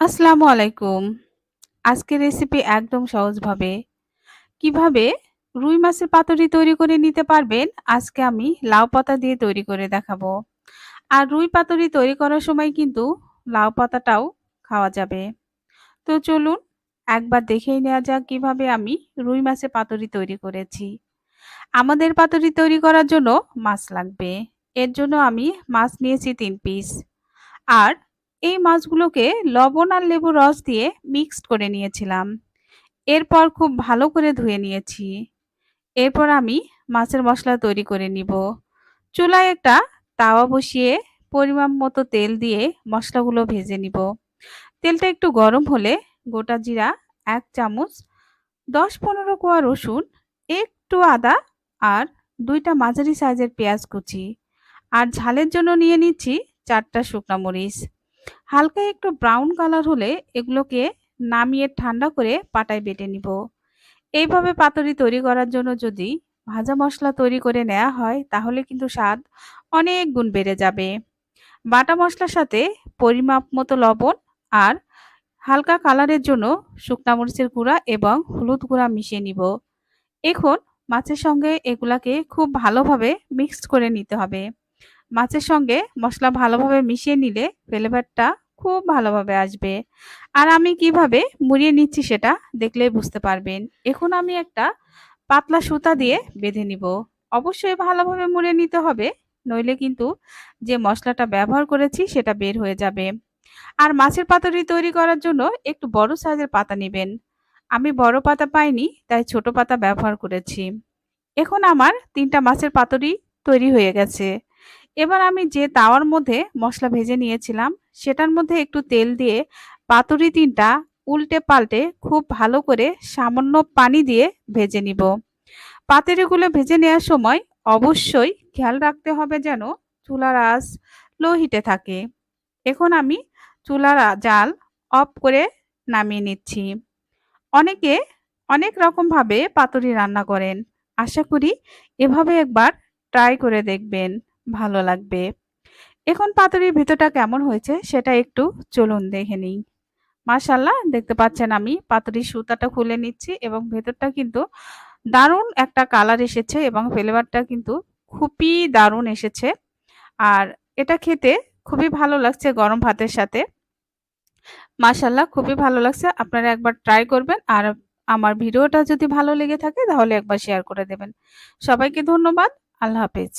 আসসালামু আলাইকুম। আজকের রেসিপি একদম সহজভাবে কিভাবে রুই মাছের পাতুরি তৈরি করে নিতে পারবেন, আজকে আমি লাউ পাতা দিয়ে তৈরি করে দেখাবো। আর রুই পাতুরি তৈরি করার সময় কিন্তু লাউ পাতাটাও খাওয়া যাবে। তো চলুন একবার দেখেই নেওয়া যাক কিভাবে আমি রুই মাছের পাতুরি তৈরি করেছি। আমাদের পাতুরি তৈরি করার জন্য মাছ লাগবে। এর জন্য আমি মাছ নিয়েছি ৩ পিস। আর এই মাছগুলোকে লবণ আর লেবুর রস দিয়ে মিক্সড করে নিয়েছিলাম। এরপর খুব ভালো করে ধুয়ে নিয়েছি। এরপর আমি মাছের মশলা তৈরি করে নিব। চুলায় একটা তাওয়া বসিয়ে পরিমাণ মতো তেল দিয়ে মশলাগুলো ভেজে নিব। তেলটা একটু গরম হলে গোটা জিরা ১ চামচ, ১০-১৫ কোয়া রসুন, একটু আদা আর ২টা মাঝারি সাইজের পেঁয়াজ কুচি আর ঝালের জন্য নিয়ে নিচ্ছি ৪টা শুকনা মরিচ। হালকা একটু ব্রাউন কালার হলে এগুলোকে নামিয়ে ঠান্ডা করে পাটায় বেটে নিব। এইভাবে পাতুরি তৈরি করার জন্য যদি ভাজা মশলা তৈরি করে নেওয়া হয় তাহলে কিন্তু স্বাদ অনেক গুণ বেড়ে যাবে। বাটা মশলার সাথে পরিমাপ মতো লবণ আর হালকা কালারের জন্য শুকনা মরিচের গুঁড়া এবং হলুদ গুঁড়া মিশিয়ে নিব। এখন মাছের সঙ্গে এগুলাকে খুব ভালোভাবে মিক্সড করে নিতে হবে। মাছের সঙ্গে মসলা ভালোভাবে মিশিয়ে নিলে ফ্লেভারটা খুব ভালোভাবে আসবে। আর আমি কিভাবে মুড়িয়ে নিচ্ছি সেটা দেখলেই বুঝতে পারবেন। এখন আমি একটা পাতলা সুতা দিয়ে বেঁধে নিব। অবশ্যই ভালোভাবে মুড়ে নিতে হবে, নইলে কিন্তু যে মশলাটা ব্যবহার করেছি সেটা বের হয়ে যাবে। আর মাছের পাতুরি তৈরি করার জন্য একটু বড় সাইজের পাতা নেবেন। আমি বড় পাতা পাইনি তাই ছোট পাতা ব্যবহার করেছি। এখন আমার ৩টা মাছের পাতুরি তৈরি হয়ে গেছে। এবার আমি যে তাওয়ার মধ্যে মসলা ভেজে নিয়েছিলাম সেটার মধ্যে একটু তেল দিয়ে পাতুরি ৩টা উল্টে পাল্টে খুব ভালো করে সামান্য পানি দিয়ে ভেজে নিব। পাতুরিগুলো ভেজে নেওয়ার সময় অবশ্যই খেয়াল রাখতে হবে যেন চুলার আঁচ লো হিটে থাকে। এখন আমি চুলার জাল অফ করে নামিয়ে নিচ্ছি। অনেকে অনেক রকমভাবে পাতুরি রান্না করেন। আশা করি এভাবে একবার ট্রাই করে দেখবেন, ভালো লাগবে। এখন পাতুরির ভেতরটা কেমন হয়েছে সেটা একটু চলুন দেখে নিই। মাশাআল্লাহ, দেখতে পাচ্ছেন আমি পাতুরির সুতাটা খুলে নিচ্ছি এবং ভেতরটা কিন্তু দারুণ একটা কালার এসেছে এবং ফ্লেভারটা কিন্তু খুবই দারুণ এসেছে। আর এটা খেতে খুবই ভালো লাগছে গরম ভাতের সাথে। মাশাআল্লাহ, খুবই ভালো লাগছে। আপনারা একবার ট্রাই করবেন। আর আমার ভিডিওটা যদি ভালো লেগে থাকে তাহলে একবার শেয়ার করে দেবেন। সবাইকে ধন্যবাদ। আল্লাহ হাফেজ।